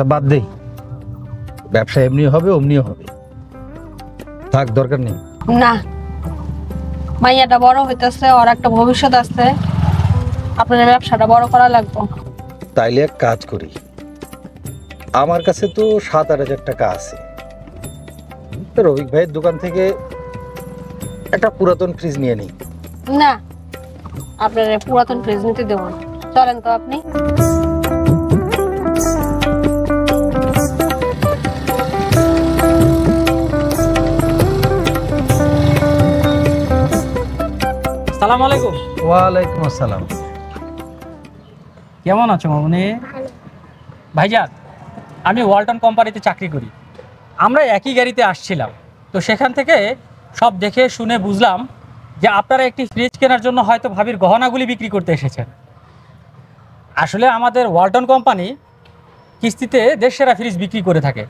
আচ্ছা বাদ দেই, ব্যবসা এমনি হবে অমনিও হবে, থাক দরকার নেই। না, মাইয়াটা বড় হইতেছে, ওর একটা ভবিষ্যৎ আছে, আপনার ব্যবসাটা বড় করা লাগবে। তাইলে এক কাজ করি, আমার কাছে তো 7-8 হাজার টাকা আছে, রফিক ভাইয়ের দোকান থেকে একটা পুরাতন ফ্রিজ নিয়ে নিই। না, আপনার পুরাতন ফ্রিজ নিতে দেবো না, চলেন তো আপনি। আসসালামু আলাইকুম। ওয়ালাইকুম আসসালাম। কেমন আছো মামুনি? ভাইজান, আমি ওয়ালটন কোম্পানিতে চাকরি করি। আমরা একই গাড়িতে আসছিলাম, তো সেখান থেকে সব দেখে শুনে বুঝলাম যে আপনারা একটি ফ্রিজ কেনার জন্য হয়তো ভাবির গহনাগুলি বিক্রি করতে এসেছেন। আসলে আমাদের ওয়ালটন কোম্পানি কিস্তিতে দেশসেরা ফ্রিজ বিক্রি করে থাকে।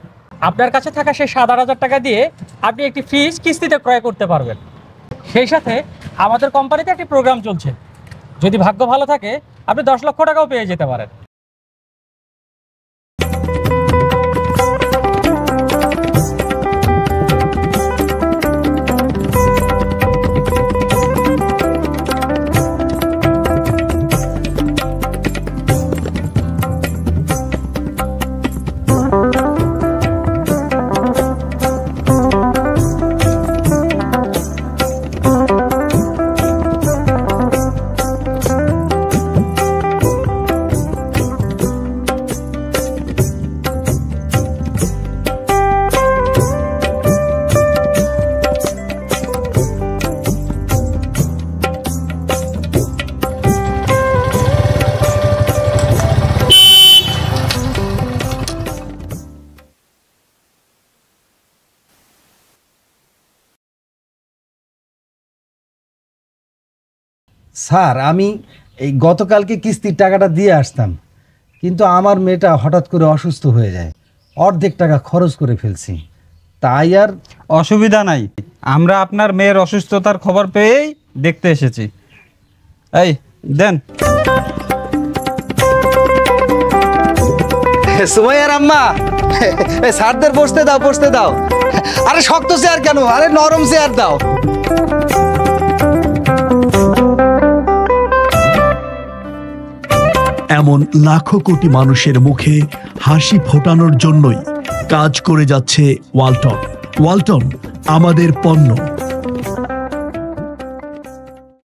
আপনার কাছে থাকা সেই 7-8 হাজার টাকা দিয়ে আপনি একটি ফ্রিজ কিস্তিতে ক্রয় করতে পারবেন। সেই সাথে আমাদের কোম্পানিতে একটি প্রোগ্রাম চলছে, যদি ভাগ্য ভালো থাকে আপনি 10 লক্ষ টাকাও পেয়ে যেতে পারেন। স্যার, আমি এই গতকালকে কিস্তির টাকাটা দিয়ে আসতাম, কিন্তু আমার মেয়েটা হঠাৎ করে অসুস্থ হয়ে যায়, অর্ধেক টাকা খরচ করে ফেলছি, তাই আর। অসুবিধা নাই, আমরা আপনার মেয়ের অসুস্থতার খবর পেয়েই দেখতে এসেছি। এই দেন। সুমাইয়ার আম্মা, স্যারদের বসতে দাও, বসতে দাও। আরে শক্ত চেয়ার কেন, আরে নরম চেয়ার দাও। এমন লাখো কোটি মানুষের মুখে হাসি ফোটানোর জন্যই কাজ করে যাচ্ছে ওয়ালটন। ওয়ালটন আমাদের পণ্য।